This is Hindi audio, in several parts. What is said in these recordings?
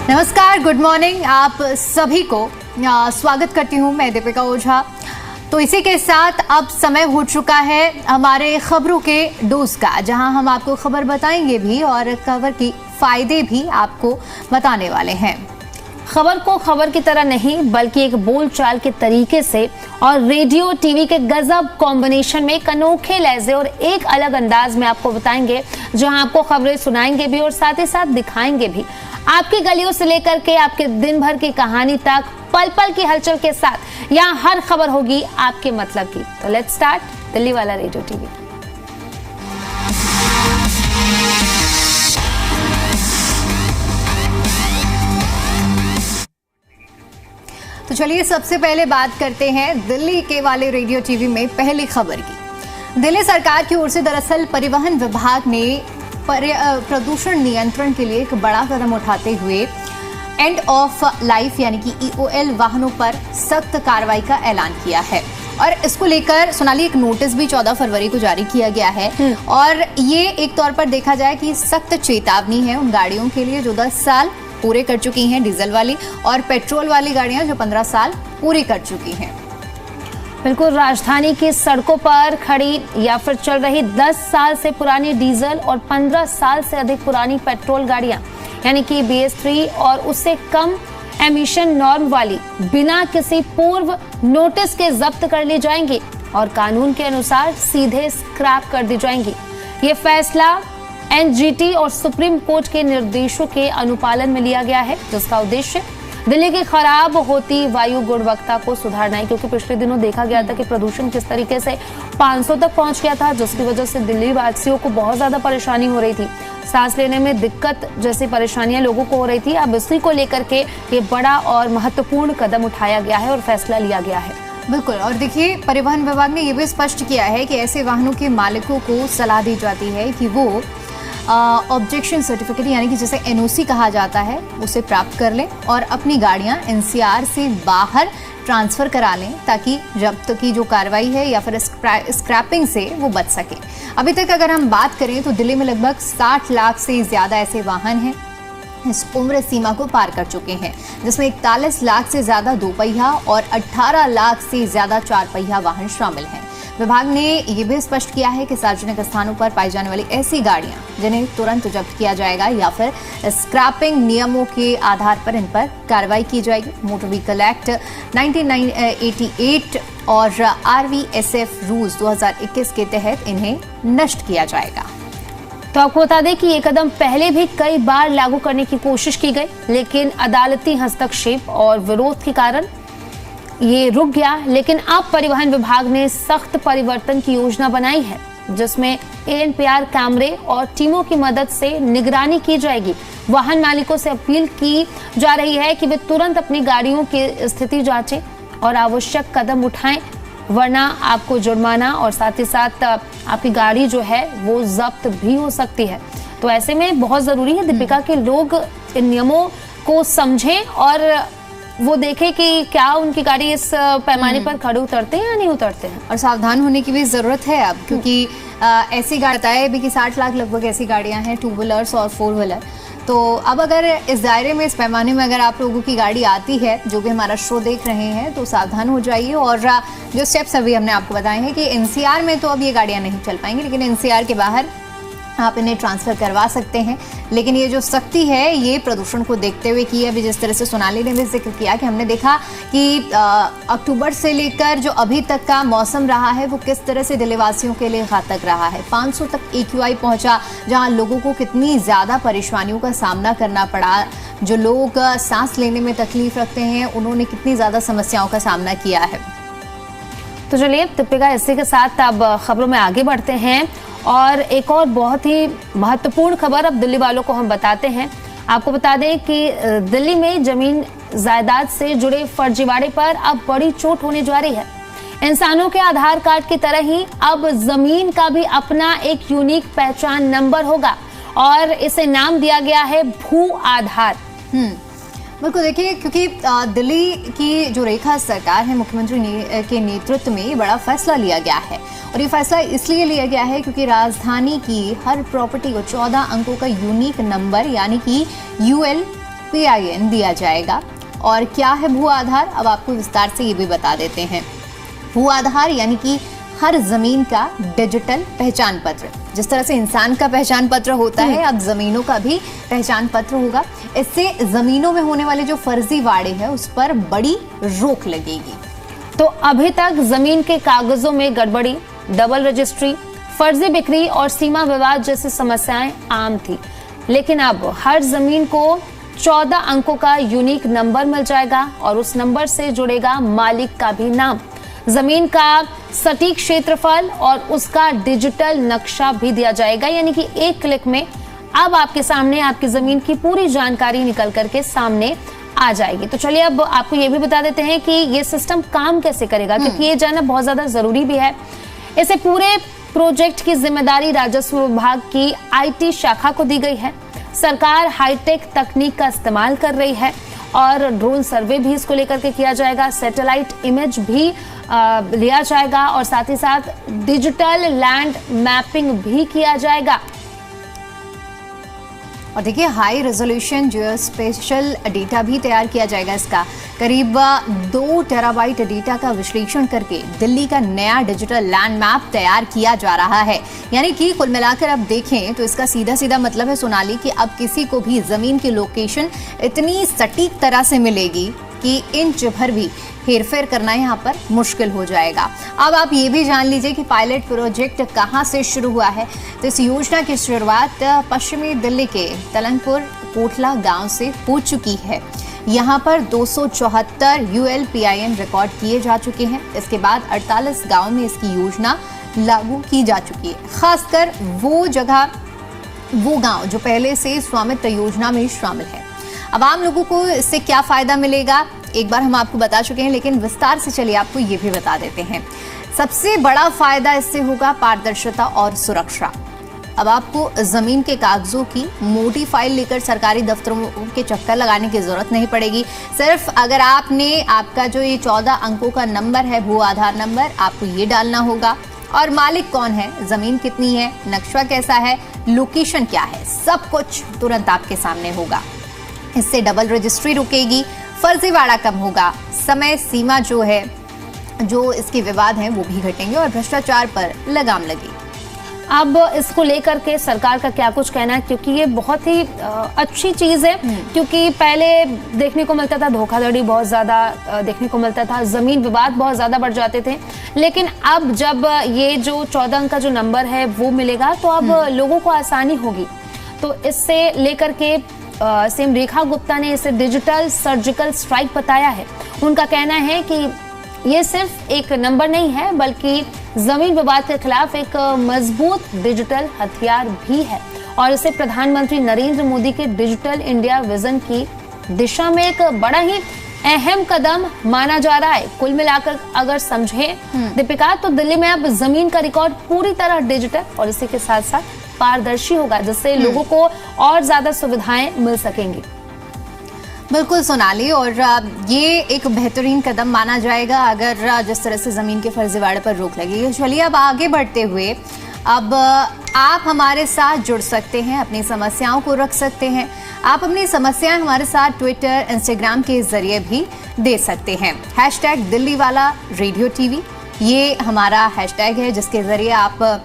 नमस्कार, गुड मॉर्निंग आप सभी को स्वागत करती हूं मैं दीपिका ओझा। तो इसी के साथ अब समय हो चुका है हमारे खबरों के डोज का, जहां हम आपको खबर बताएंगे भी और खबर की फायदे भी आपको बताने वाले हैं। खबर को खबर की तरह नहीं बल्कि एक बोलचाल के तरीके से और रेडियो टीवी के गजब कॉम्बिनेशन में एक अनोखे लहजे और एक अलग अंदाज में आपको बताएंगे, जहां आपको खबरें सुनाएंगे भी और साथ ही साथ दिखाएंगे भी। आपकी गलियों से लेकर के आपके दिन भर की कहानी तक पल पल की हलचल के साथ यहाँ हर खबर होगी आपके मतलब की। तो लेट्स स्टार्ट दिल्ली वाला रेडियो टीवी। तो चलिए सबसे पहले बात करते हैं दिल्ली के वाले रेडियो टीवी में पहली खबर की। दिल्ली सरकार की ओर से दरअसल परिवहन विभाग ने प्रदूषण नियंत्रण के लिए एक बड़ा कदम उठाते हुए एंड ऑफ लाइफ यानी कि EOL वाहनों पर सख्त कार्रवाई का ऐलान किया है और इसको लेकर सोनाली एक नोटिस भी 14 फरवरी को जारी किया गया है। और ये एक तौर पर देखा जाए कि सख्त चेतावनी है उन गाड़ियों के लिए जो 10 साल पूरे कर चुकी हैं डीजल वाली, और पेट्रोल वाली गाड़ियां जो 15 साल पूरी कर चुकी हैं। बिल्कुल, राजधानी की सड़कों पर खड़ी या फिर चल रही 10 साल से पुरानी डीजल और 15 साल से अधिक पुरानी पेट्रोल गाड़ियां यानी कि BS3 और उससे कम एमिशन नॉर्म वाली बिना किसी पूर्व नोटिस के जब्त कर ली जाएंगी और कानून के अनुसार सीधे स्क्रैप कर दी जाएंगी। ये फैसला NGT और सुप्रीम कोर्ट के निर्देशों के अनुपालन में लिया गया है, जिसका उद्देश्य दिल्ली की खराब होती वायु गुणवत्ता को सुधारना है, क्योंकि पिछले दिनों देखा गया था कि प्रदूषण किस तरीके से 500 तक पहुंच गया था, जिसकी वजह से दिल्ली वासियों को बहुत ज्यादा परेशानी हो रही थी। सांस लेने में दिक्कत जैसी परेशानियां लोगों को हो रही थी। अब इसी को लेकर के ये बड़ा और महत्वपूर्ण कदम उठाया गया है और फैसला लिया गया है। बिल्कुल, और देखिए परिवहन विभाग ने ये भी स्पष्ट किया है कि ऐसे वाहनों के मालिकों को सलाह दी जाती है कि वो ऑब्जेक्शन सर्टिफिकेट यानी कि जिसे NOC कहा जाता है उसे प्राप्त कर लें और अपनी गाड़ियां NCR से बाहर ट्रांसफ़र करा लें, ताकि जब्त की जो कार्रवाई है या फिर स्क्रैपिंग से वो बच सके। अभी तक अगर हम बात करें तो दिल्ली में लगभग 60 लाख से ज़्यादा ऐसे वाहन हैं इस उम्र सीमा को पार कर चुके हैं, जिसमें 41 लाख से ज़्यादा दोपहिया और 18 लाख से ज़्यादा 4 पहिया वाहन शामिल हैं। विभाग ने ये भी स्पष्ट किया है कि सार्वजनिक स्थानों पर पाई जाने वाली ऐसी गाड़ियां जिन्हें तुरंत जब्त किया जाएगा या फिर स्क्रैपिंग नियमों के आधार पर इन पर कार्रवाई की जाएगी। मोटर व्हीकल एक्ट 1988 और RVSF रूल्स 2021 के तहत इन्हें नष्ट किया जाएगा। तो आपको बता दें कि ये कदम पहले भी कई बार लागू करने की कोशिश की गई, लेकिन अदालती हस्तक्षेप और विरोध के कारण ये रुक गया। लेकिन अब परिवहन विभाग ने सख्त परिवर्तन की योजना बनाई है, जिसमें ANPR कैमरे और टीमों की मदद से निगरानी की जाएगी। वाहन मालिकों से अपील की जा रही है कि वे तुरंत अपनी गाड़ियों की स्थिति जांचें और आवश्यक कदम उठाएं, वरना आपको जुर्माना और साथ ही साथ आपकी गाड़ी जो है वो जब्त भी हो सकती है। तो ऐसे में बहुत जरूरी है दीपिका कि लोग इन नियमों को समझें और वो देखें कि क्या उनकी गाड़ी इस पैमाने पर खड़े उतरते हैं या नहीं उतरते हैं। और सावधान होने की भी ज़रूरत है अब, क्योंकि ऐसी गाड़ी बताया भी कि 60 लाख लगभग ऐसी गाड़ियां हैं 2 व्हीलर्स और 4 व्हीलर। तो अब अगर इस दायरे में, इस पैमाने में अगर आप लोगों की गाड़ी आती है जो भी हमारा शो देख रहे हैं, तो सावधान हो जाइए। और जो स्टेप्स अभी हमने आपको बताए हैं कि NCR में तो अब ये गाड़ियाँ नहीं चल पाएंगी, लेकिन NCR के बाहर आप इन्हें ट्रांसफ़र करवा सकते हैं। लेकिन ये जो सख्ती है ये प्रदूषण को देखते हुए की है। अभी जिस तरह से सोनाली ने भी जिक्र किया कि हमने देखा कि अक्टूबर से लेकर जो अभी तक का मौसम रहा है वो किस तरह से दिल्ली वासियों के लिए घातक रहा है। 500 तक AQI पहुंचा, जहां लोगों को कितनी ज़्यादा परेशानियों का सामना करना पड़ा। जो लोग सांस लेने में तकलीफ रखते हैं उन्होंने कितनी ज़्यादा समस्याओं का सामना किया है। तो चलिए दीपिका, इसी के साथ अब खबरों में आगे बढ़ते हैं और एक और बहुत ही महत्वपूर्ण खबर अब दिल्ली वालों को हम बताते हैं। आपको बता दें कि दिल्ली में जमीन जायदाद से जुड़े फर्जीवाड़े पर अब बड़ी चोट होने जा रही है। इंसानों के आधार कार्ड की तरह ही अब जमीन का भी अपना एक यूनिक पहचान नंबर होगा और इसे नाम दिया गया है भू आधार। बिल्कुल, देखिए क्योंकि दिल्ली की जो रेखा सरकार है मुख्यमंत्री के नेतृत्व में बड़ा फैसला लिया गया है और ये फैसला इसलिए लिया गया है क्योंकि राजधानी की हर प्रॉपर्टी को 14 अंकों का यूनिक नंबर यानी कि UL PIN दिया जाएगा। और क्या है भू आधार, अब आपको विस्तार से ये भी बता देते हैं। भू आधार यानी कि हर जमीन का डिजिटल पहचान पत्र। जिस तरह से इंसान का पहचान पत्र होता है, अब जमीनों का भी पहचान पत्र होगा। इससे जमीनों में होने वाले जो फर्जी वाड़े हैं उस पर बड़ी रोक लगेगी। तो अभी तक जमीन के कागजों में गड़बड़ी, डबल रजिस्ट्री, फर्जी बिक्री और सीमा विवाद जैसी समस्याएं आम थी, लेकिन अब हर जमीन को 14 अंकों का यूनिक नंबर मिल जाएगा और उस नंबर से जुड़ेगा मालिक का भी नाम, जमीन का सटीक क्षेत्रफल और उसका डिजिटल नक्शा भी दिया जाएगा। यानी कि एक क्लिक में अब आपके सामने आपकी जमीन की पूरी जानकारी निकल करके सामने आ जाएगी। तो चलिए अब आपको ये भी बता देते हैं कि ये सिस्टम काम कैसे करेगा, क्योंकि ये जानना बहुत ज्यादा जरूरी भी है। इसे पूरे प्रोजेक्ट की जिम्मेदारी राजस्व विभाग की IT शाखा को दी गई है। सरकार हाईटेक तकनीक का इस्तेमाल कर रही है और ड्रोन सर्वे भी इसको लेकर के किया जाएगा, सैटेलाइट इमेज भी लिया जाएगा और साथ ही साथ डिजिटल लैंड मैपिंग भी किया जाएगा। और देखिए हाई रेजोल्यूशन जो स्पेशल डेटा भी तैयार किया जाएगा। इसका करीब 2 टेराबाइट डेटा का विश्लेषण करके दिल्ली का नया डिजिटल लैंड मैप तैयार किया जा रहा है। यानी कि कुल मिलाकर अब देखें तो इसका सीधा सीधा मतलब है सोनाली कि अब किसी को भी जमीन की लोकेशन इतनी सटीक तरह से मिलेगी कि इंच भर भी हेरफेर करना यहाँ पर मुश्किल हो जाएगा। अब आप ये भी जान लीजिए कि पायलट प्रोजेक्ट कहाँ से शुरू हुआ है। तो इस योजना की शुरुआत पश्चिमी दिल्ली के तलंगपुर कोटला गांव से हो चुकी है। यहाँ पर 274 ULPIN रिकॉर्ड किए जा चुके हैं। इसके बाद 48 गाँव में इसकी योजना लागू की जा चुकी है। खासकर वो जगह, वो गाँव जो पहले से स्वामित्व योजना में शामिल है। अब आम लोगों को इससे क्या फायदा मिलेगा एक बार हम आपको बता चुके हैं, लेकिन विस्तार से चलिए आपको ये भी बता देते हैं। सबसे बड़ा फायदा इससे होगा पारदर्शिता और सुरक्षा। अब आपको जमीन के कागजों की मोटी फाइल लेकर सरकारी दफ्तरों के चक्कर लगाने की जरूरत नहीं पड़ेगी। सिर्फ अगर आपने आपका जो ये 14 अंकों का नंबर है, भू आधार नंबर, आपको ये डालना होगा और मालिक कौन है, जमीन कितनी है, नक्शा कैसा है, लोकेशन क्या है, सब कुछ तुरंत आपके सामने होगा। इससे डबल रजिस्ट्री रुकेगी, फर्जीवाड़ा कम होगा, समय सीमा जो इसके विवाद हैं वो भी घटेंगे और भ्रष्टाचार पर लगाम लगेगी। अब इसको लेकर के सरकार का क्या कुछ कहना है, क्योंकि ये बहुत ही अच्छी चीज है। क्योंकि पहले देखने को मिलता था धोखाधड़ी बहुत ज्यादा देखने को मिलता था, जमीन विवाद बहुत ज्यादा बढ़ जाते थे, लेकिन अब जब ये जो 14 अंक का जो नंबर है वो मिलेगा तो अब लोगों को आसानी होगी। तो इससे लेकर के सीएम रेखा गुप्ता ने इसे डिजिटल सर्जिकल स्ट्राइक बताया है। उनका कहना है कि ये सिर्फ एक नंबर नहीं है, बल्कि जमीन विवाद के खिलाफ एक मजबूत डिजिटल हथियार भी है और इसे प्रधानमंत्री नरेंद्र मोदी के डिजिटल इंडिया विजन की दिशा में एक बड़ा ही अहम कदम माना जा रहा है। कुल मिलाकर अगर समझें दीपिका, तो दिल्ली में अब जमीन का रिकॉर्ड पूरी तरह डिजिटल और इसी के साथ साथ पारदर्शी होगा, जिससे लोगों को और ज्यादा सुविधाएं मिल सकेंगी। बिल्कुल सोनाली, और ये एक बेहतरीन कदम माना जाएगा अगर जिस तरह से जमीन के फर्जीवाड़े पर रोक लगेगी। चलिए अब आगे बढ़ते हुए, अब आप हमारे साथ जुड़ सकते हैं, अपनी समस्याओं को रख सकते हैं। आप अपनी समस्याएं हमारे साथ ट्विटर, इंस्टाग्राम के जरिए भी दे सकते हैं। #दिल्लीवाला-रेडियो-TV ये हमारा हैशटैग है, जिसके जरिए आप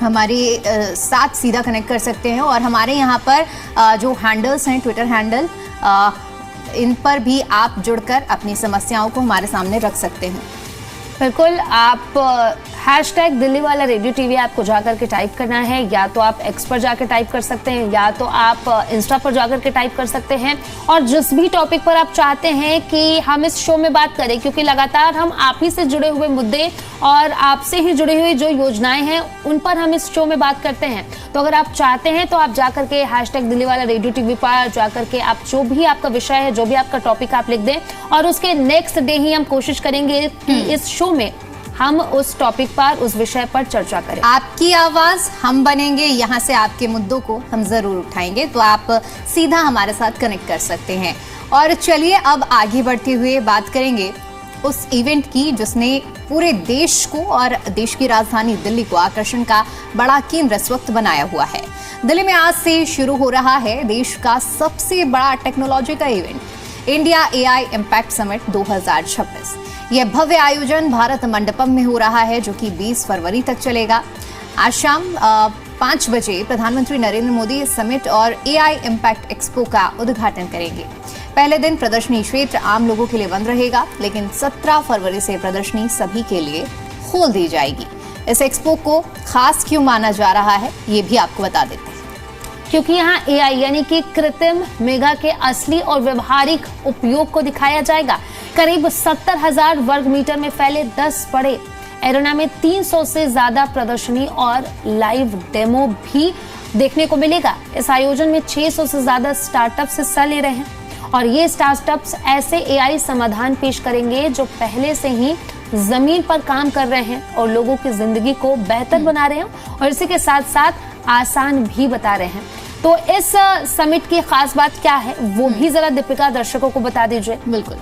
हमारे साथ सीधा कनेक्ट कर सकते हैं और हमारे यहाँ पर जो हैंडल्स हैं, ट्विटर हैंडल, इन पर भी आप जुड़कर अपनी समस्याओं को हमारे सामने रख सकते हैं। बिल्कुल, आप #दिल्लीवाला-रेडियो-TV आपको जाकर के टाइप करना है, या तो आप एक्स पर जाकर टाइप कर सकते हैं या तो आप इंस्टा पर जाकर के टाइप कर सकते हैं। और जिस भी टॉपिक पर आप चाहते हैं कि हम इस शो में बात करें, क्योंकि लगातार हम आप ही से जुड़े हुए मुद्दे और आपसे ही जुड़ी हुई जो योजनाएं हैं उन पर हम इस शो में बात करते हैं। तो अगर आप चाहते हैं तो आप जाकर के #दिल्लीवाला-रेडियो-TV पर जाकर के आप जो भी आपका विषय है, जो भी आपका टॉपिक आप लिख दें और उसके नेक्स्ट डे ही हम कोशिश करेंगे कि इस शो में हम उस टॉपिक पर, उस विषय पर चर्चा करें। आपकी आवाज हम बनेंगे, यहाँ से आपके मुद्दों को हम जरूर उठाएंगे, तो आप सीधा हमारे साथ कनेक्ट कर सकते हैं। और चलिए अब आगे बढ़ते हुए बात करेंगे उस इवेंट की जिसने पूरे देश को और देश की राजधानी दिल्ली को आकर्षण का बड़ा केंद्र इस वक्त बनाया हुआ है। दिल्ली में आज से शुरू हो रहा है देश का सबसे बड़ा टेक्नोलॉजी का event, India AI impact summit 2026। यह भव्य आयोजन भारत मंडपम में हो रहा है, जो कि 20 फरवरी तक चलेगा। आज शाम 5 बजे प्रधानमंत्री नरेंद्र मोदी इस समिट और AI इम्पैक्ट एक्सपो का उद्घाटन करेंगे। पहले दिन प्रदर्शनी क्षेत्र आम लोगों के लिए बंद रहेगा, लेकिन 17 फरवरी से प्रदर्शनी सभी के लिए खोल दी जाएगी। इस एक्सपो को खास क्यों माना जा रहा है, ये भी आपको बता देते हैं। क्योंकि यहाँ AI यानी कि कृत्रिम मेघा के असली और व्यवहारिक उपयोग को दिखाया जाएगा। करीब 70,000 वर्ग मीटर में फैले 10 बड़े एरेना में 300 से ज्यादा प्रदर्शनी और लाइव डेमो भी देखने को मिलेगा। इस आयोजन में 600 से ज्यादा स्टार्टअप्स हिस्सा ले रहे हैं और ये स्टार्टअप्स ऐसे AI समाधान पेश करेंगे जो पहले से ही जमीन पर काम कर रहे हैं और लोगों की जिंदगी को बेहतर बना रहे हैं और इसी के साथ साथ आसान भी बता रहे हैं। तो इस समिट की खास बात क्या है वो भी जरा दीपिका दर्शकों को बता दीजिए। बिल्कुल,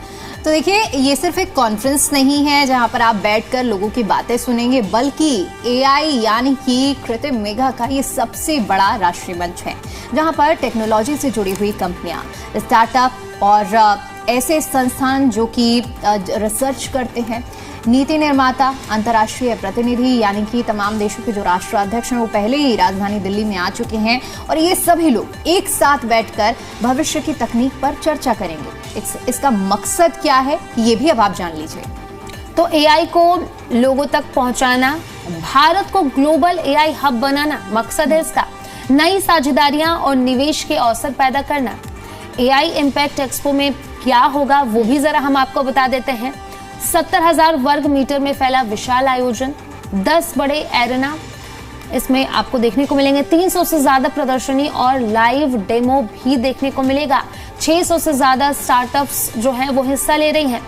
तो देखिए, ये सिर्फ एक कॉन्फ्रेंस नहीं है जहां पर आप बैठकर लोगों की बातें सुनेंगे, बल्कि AI यानी कि कृत्रिम मेघा का ये सबसे बड़ा राष्ट्रीय मंच है, जहां पर टेक्नोलॉजी से जुड़ी हुई कंपनियां, स्टार्टअप और ऐसे संस्थान जो कि रिसर्च करते हैं, नीति निर्माता, अंतर्राष्ट्रीय प्रतिनिधि यानी कि तमाम देशों के जो राष्ट्राध्यक्ष हैं वो पहले ही राजधानी दिल्ली में आ चुके हैं और ये सभी लोग एक साथ बैठकर भविष्य की तकनीक पर चर्चा करेंगे। इसका मकसद क्या है ये भी अब आप जान लीजिए। तो AI को लोगों तक पहुंचाना, भारत को ग्लोबल AI हब बनाना मकसद है इसका। नई साझेदारियां और निवेश के अवसर पैदा करना। AI इम्पैक्ट एक्सपो में क्या होगा वो भी जरा हम आपको बता देते हैं। 70,000 वर्ग मीटर में फैला विशाल आयोजन, 10 बड़े एरेना, इसमें आपको देखने को मिलेंगे 300 से ज्यादा प्रदर्शनी और लाइव डेमो भी देखने को मिलेगा। 600 से ज्यादा स्टार्टअप्स जो हैं वो हिस्सा ले रही हैं।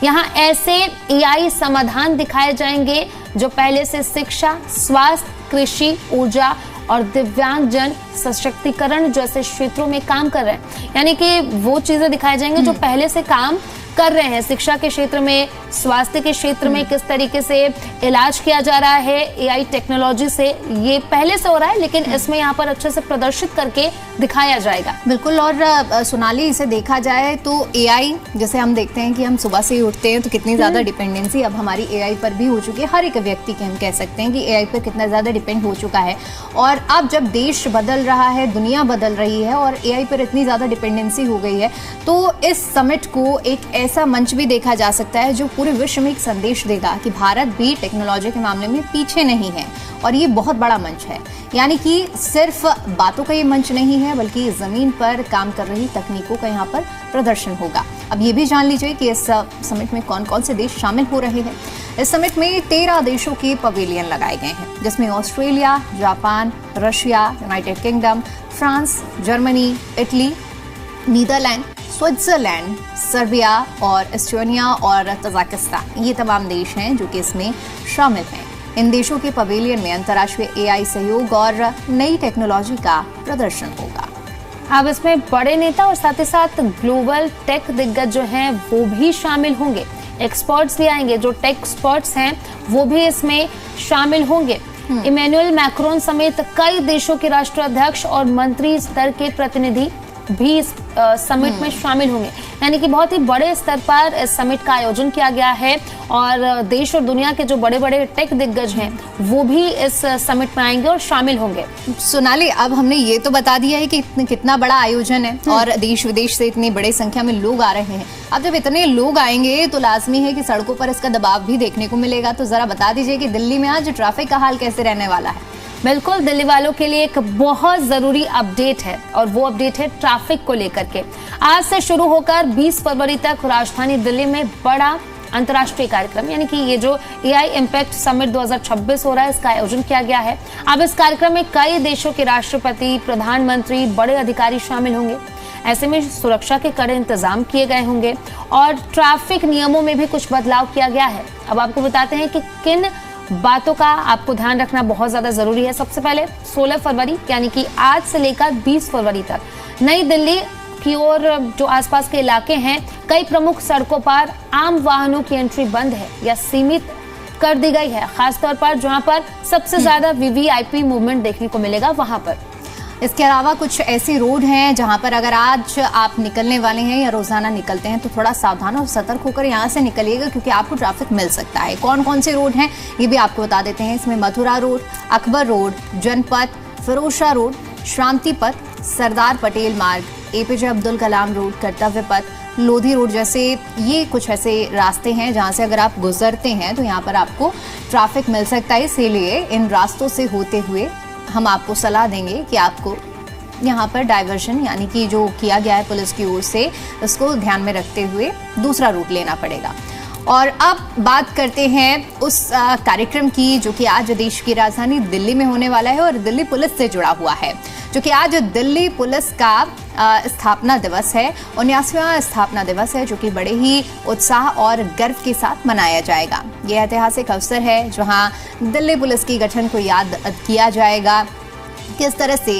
यहाँ ऐसे AI समाधान दिखाए जाएंगे जो पहले से शिक्षा, स्वास्थ्य, कृषि, ऊर्जा और दिव्यांगजन सशक्तिकरण जैसे क्षेत्रों में काम कर रहे हैं। यानी कि वो चीजें दिखाए जाएंगे जो पहले से काम कर रहे हैं। शिक्षा के क्षेत्र में, स्वास्थ्य के क्षेत्र में किस तरीके से इलाज किया जा रहा है AI टेक्नोलॉजी से, ये पहले से हो रहा है, लेकिन इसमें यहाँ पर अच्छे से प्रदर्शित करके दिखाया जाएगा। बिल्कुल, और सोनाली, इसे देखा जाए तो AI, जैसे हम देखते हैं कि हम सुबह से ही उठते हैं तो कितनी ज्यादा डिपेंडेंसी अब हमारी AI पर भी हो चुकी है। हर एक व्यक्ति के हम कह सकते हैं कि AI पर कितना ज्यादा डिपेंड हो चुका है। और अब जब देश बदल रहा है, दुनिया बदल रही है और AI पर इतनी ज्यादा डिपेंडेंसी हो गई है, तो इस समिट को एक ऐसा मंच भी देखा जा सकता है जो पूरे विश्व में एक संदेश देगा कि भारत भी टेक्नोलॉजी के मामले में पीछे नहीं है और ये बहुत बड़ा मंच है। यानी कि सिर्फ बातों का ये मंच नहीं है, बल्कि जमीन पर काम कर रही तकनीकों का यहाँ पर प्रदर्शन होगा। अब ये भी जान लीजिए कि इस समिट में कौन कौन से देश शामिल हो रहे हैं। इस समिट में 13 देशों के पवेलियन लगाए गए हैं, जिसमें Australia, Japan, Russia, United Kingdom, France, Germany, Italy, Netherland, Switzerland, Serbia और एस्टोनिया और तजाकिस्तान, ये तमाम देश हैं जो कि इसमें शामिल हैं। इन देशों के पवेलियन में अंतर्राष्ट्रीय AI सहयोग और नई टेक्नोलॉजी का प्रदर्शन होगा। अब इसमें बड़े नेता और साथ ही साथ ग्लोबल टेक दिग्गज जो हैं वो भी शामिल होंगे। एक्सपर्ट्स भी आएंगे, जो टेक एक्सपर्ट्स हैं वो भी इसमें शामिल होंगे। इमैनुअल मैक्रोन समेत कई देशों के राष्ट्राध्यक्ष और मंत्री स्तर के प्रतिनिधि भी इस समिट में शामिल होंगे। यानी कि बहुत ही बड़े स्तर पर इस समिट का आयोजन किया गया है और देश और दुनिया के जो बड़े बड़े टेक दिग्गज हैं वो भी इस समिट में आएंगे और शामिल होंगे। सोनाली, अब हमने ये तो बता दिया है कि कितना बड़ा आयोजन है और देश विदेश से इतनी बड़ी संख्या में लोग आ रहे हैं। अब जब इतने लोग आएंगे तो लाजमी है कि सड़कों पर इसका दबाव भी देखने को मिलेगा। तो जरा बता दीजिए कि दिल्ली में आज ट्रैफिक का हाल कैसे रहने वाला है। बिल्कुल, दिल्ली वालों के लिए एक बहुत जरूरी अपडेट है और वो अपडेट है ट्रैफिक को लेकर के। आज से शुरू होकर 20 फरवरी तक राजधानी दिल्ली में बड़ा अंतर्राष्ट्रीय कार्यक्रम यानी कि ये जो AI इम्पैक्ट समिट 2026 हो रहा है, इसका आयोजन किया गया है। अब इस कार्यक्रम में कई देशों के राष्ट्रपति, प्रधानमंत्री, बड़े अधिकारी शामिल होंगे। ऐसे में सुरक्षा के कड़े इंतजाम किए गए होंगे और ट्रैफिक नियमों में भी कुछ बदलाव किया गया है। अब आपको बताते हैं कि किन बातों का आपको ध्यान रखना बहुत ज्यादा जरूरी है। सबसे पहले 16 फरवरी यानी कि आज से लेकर 20 फरवरी तक नई दिल्ली की ओर जो आसपास के इलाके हैं कई प्रमुख सड़कों पर आम वाहनों की एंट्री बंद है या सीमित कर दी गई है, खासतौर पर जहां पर सबसे ज्यादा वीवीआईपी मूवमेंट देखने को मिलेगा वहां पर। इसके अलावा कुछ ऐसे रोड हैं जहां पर अगर आज आप निकलने वाले हैं या रोजाना निकलते हैं तो थोड़ा सावधान और सतर्क होकर यहां से निकलिएगा, क्योंकि आपको ट्रैफिक मिल सकता है। कौन कौन से रोड हैं ये भी आपको बता देते हैं। इसमें मथुरा रोड, अकबर रोड, जनपथ, फिरोजशाह रोड, शांति पथ, सरदार पटेल मार्ग, एपीजे अब्दुल कलाम रोड, कर्तव्य पथ, लोधी रोड जैसे ये कुछ ऐसे रास्ते हैं जहां से अगर आप गुजरते हैं तो यहाँ पर आपको ट्रैफिक मिल सकता है। इसीलिए इन रास्तों से होते हुए हम आपको सलाह देंगे कि आपको यहाँ पर डाइवर्जन यानी कि जो किया गया है पुलिस की ओर से, उसको ध्यान में रखते हुए दूसरा रूट लेना पड़ेगा। और अब बात करते हैं उस कार्यक्रम की जो कि आज देश की राजधानी दिल्ली में होने वाला है और दिल्ली पुलिस से जुड़ा हुआ है, जो कि आज दिल्ली पुलिस का स्थापना दिवस है, 79वां स्थापना दिवस है, जो कि बड़े ही उत्साह और गर्व के साथ मनाया जाएगा। यह ऐतिहासिक अवसर है जहां दिल्ली पुलिस की गठन को याद किया जाएगा। किस तरह से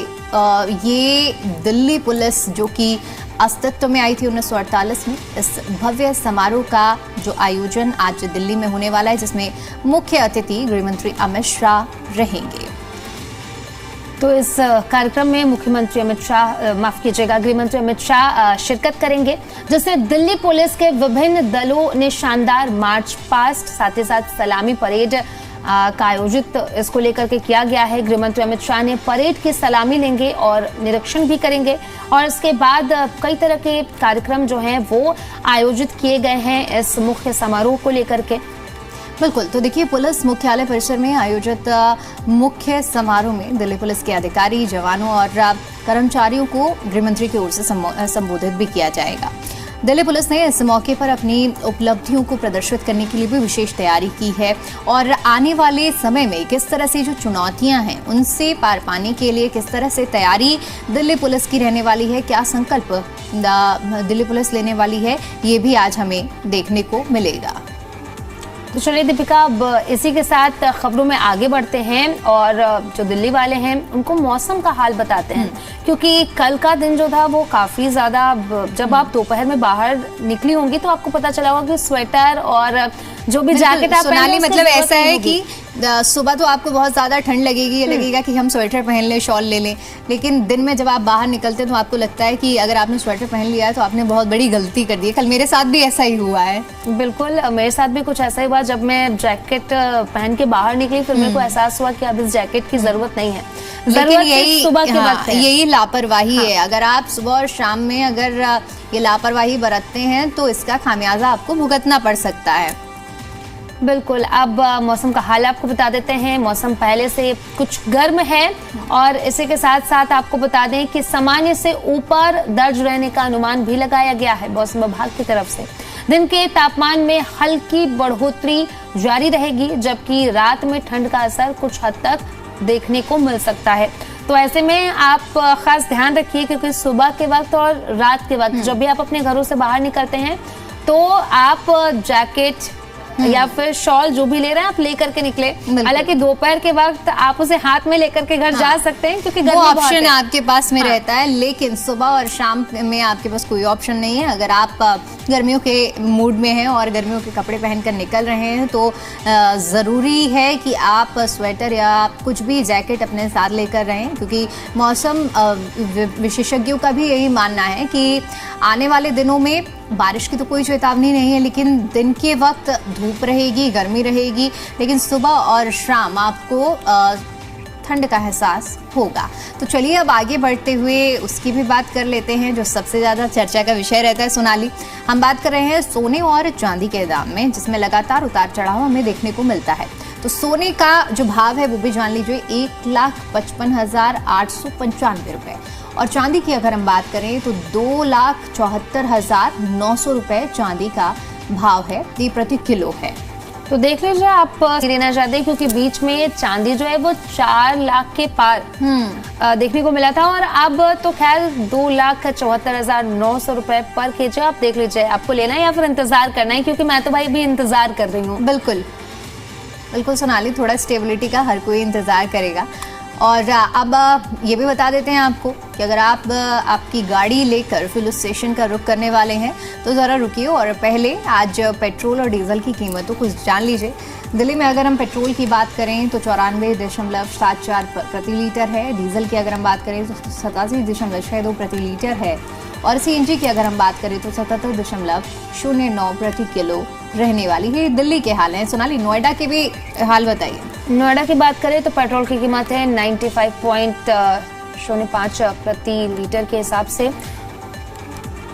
ये दिल्ली पुलिस जो कि अस्तित्व में आई थी 1948 में, इस भव्य समारोह का जो आयोजन आज दिल्ली में होने वाला है, जिसमें मुख्य अतिथि गृहमंत्री अमित शाह रहेंगे। तो इस कार्यक्रम में मुख्यमंत्री अमित शाह गृहमंत्री अमित शाह शिरकत करेंगे, जिसमें दिल्ली पुलिस के विभिन्न दलों ने शानदार मार्च पास्ट, साथ ही साथ सलामी परेड का आयोजित इसको लेकर के किया गया है। गृहमंत्री अमित शाह ने परेड की सलामी लेंगे और निरीक्षण भी करेंगे और इसके बाद कई तरह के कार्यक्रम जो हैं वो आयोजित किए गए हैं इस मुख्य समारोह को लेकर के। बिल्कुल, तो देखिए पुलिस मुख्यालय परिसर में आयोजित मुख्य समारोह में दिल्ली पुलिस के अधिकारी, जवानों और कर्मचारियों को गृहमंत्री की ओर से संबोधित भी किया जाएगा। दिल्ली पुलिस ने इस मौके पर अपनी उपलब्धियों को प्रदर्शित करने के लिए भी विशेष तैयारी की है और आने वाले समय में किस तरह से जो चुनौतियां हैं उनसे पार पाने के लिए किस तरह से तैयारी दिल्ली पुलिस की रहने वाली है, क्या संकल्प दिल्ली पुलिस लेने वाली है, ये भी आज हमें देखने को मिलेगा। तो चलिए दीपिका, अब इसी के साथ खबरों में आगे बढ़ते हैं और जो दिल्ली वाले हैं उनको मौसम का हाल बताते हैं, क्योंकि कल का दिन जो था वो काफी ज्यादा, जब आप दोपहर में बाहर निकली होंगी तो आपको पता चला होगा कि स्वेटर और जो भी जैकेट आप सोनाली, मतलब ऐसा है कि सुबह तो आपको बहुत ज्यादा ठंड लगेगी, ये लगेगा कि हम स्वेटर पहन लें, शॉल ले लें, लेकिन दिन में जब आप बाहर निकलते हैं तो आपको लगता है कि अगर आपने स्वेटर पहन लिया है तो आपने बहुत बड़ी गलती कर दी है। कल मेरे साथ भी ऐसा ही हुआ है। बिल्कुल, मेरे साथ भी कुछ ऐसा ही हुआ। जब मैं जैकेट पहन के बाहर निकली फिर मेरे को एहसास हुआ कि अब इस जैकेट की जरूरत नहीं है, लेकिन यही सुबह के वक्त यही लापरवाही है। अगर आप सुबह और शाम में अगर ये लापरवाही बरतते हैं तो इसका खामियाजा आपको भुगतना पड़ सकता है। बिल्कुल, अब मौसम का हाल आपको बता देते हैं। मौसम पहले से कुछ गर्म है और इसी के साथ साथ आपको बता दें कि सामान्य से ऊपर दर्ज रहने का अनुमान भी लगाया गया है मौसम विभाग की तरफ से। दिन के तापमान में हल्की बढ़ोतरी जारी रहेगी, जबकि रात में ठंड का असर कुछ हद तक देखने को मिल सकता है। तो ऐसे में आप खास ध्यान रखिए, क्योंकि सुबह के वक्त और रात के वक्त जब भी आप अपने घरों से बाहर निकलते हैं तो आप जैकेट या फिर शॉल जो भी ले रहे हैं आप लेकर के निकले। हालांकि दोपहर के वक्त आप उसे हाथ में लेकर के घर जा सकते हैं, क्योंकि वो ऑप्शन आपके पास में रहता है, लेकिन सुबह और शाम में आपके पास कोई ऑप्शन नहीं है। अगर आप गर्मियों के मूड में हैं और गर्मियों के कपड़े पहनकर निकल रहे हैं तो ज़रूरी है कि आप स्वेटर या कुछ भी जैकेट अपने साथ लेकर रहें, क्योंकि मौसम विशेषज्ञों का भी यही मानना है कि आने वाले दिनों में बारिश की तो कोई चेतावनी नहीं है, लेकिन दिन के वक्त धूप रहेगी, गर्मी रहेगी, लेकिन सुबह और शाम आपको ठंड का एहसास होगा। तो चलिए अब आगे बढ़ते हुए उसकी भी बात कर लेते हैं जो सबसे ज़्यादा चर्चा का विषय रहता है। सोनाली, हम बात कर रहे हैं सोने और चांदी के दाम में, जिसमें लगातार उतार चढ़ाव हमें देखने को मिलता है। तो सोने का जो भाव है वो भी जान लीजिए, 1,55,895 रुपये, और चांदी की अगर हम बात करें तो 2,74,900 रुपये चांदी का भाव है, ये प्रति किलो है। तो देख लीजिए आप लेना चाहते हैं, क्योंकि बीच में चांदी जो है वो 4 लाख के पार देखने को मिला था, और अब तो खैर 2,74,900 रुपए पर केजी। आप देख लीजिए आपको लेना है या फिर इंतजार करना है, क्योंकि मैं तो भाई भी इंतजार कर रही हूँ। बिल्कुल बिल्कुल सोनाली, थोड़ा स्टेबिलिटी का हर कोई इंतजार करेगा। और अब ये भी बता देते हैं आपको कि अगर आप आपकी गाड़ी लेकर फिल स्टेशन का रुख करने वाले हैं तो ज़रा रुकिए और पहले आज पेट्रोल और डीजल की कीमतों को जान लीजिए। दिल्ली में अगर हम पेट्रोल की बात करें तो 94.74 प्रति लीटर है। डीजल की अगर हम बात करें तो 87.62 प्रति लीटर है और सीएनजी की अगर हम बात करें तो 77.09 प्रति किलो रहने वाली है। दिल्ली के हाल हैं। सोनाली, नोएडा के भी हाल बताइए। नोएडा की बात करें तो पेट्रोल की कीमत है 95.05 प्रति लीटर के हिसाब से।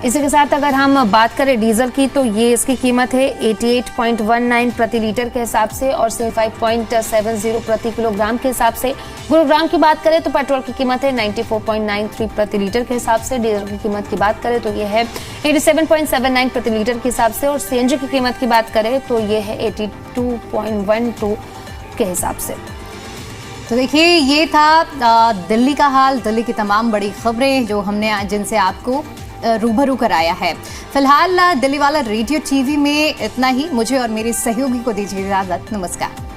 इसी के साथ अगर हम बात करें डीजल की तो ये इसकी कीमत है 88.19 प्रति लीटर के हिसाब से और 75.70 प्रति किलोग्राम के हिसाब से। गुरुग्राम की बात करें तो पेट्रोल की कीमत है 94.93 प्रति लीटर के हिसाब से। डीजल की कीमत की बात करें तो ये है 87.79 प्रति लीटर के हिसाब से और सीएनजी की कीमत की बात करें तो ये है 82.12 के हिसाब से। तो देखिए, ये था दिल्ली का हाल, दिल्ली की तमाम बड़ी खबरें जो हमने जिनसे आपको रूबरू कराया है। फिलहाल दिल्ली वाला रेडियो टीवी में इतना ही। मुझे और मेरे सहयोगी को दीजिए इजाजत। नमस्कार।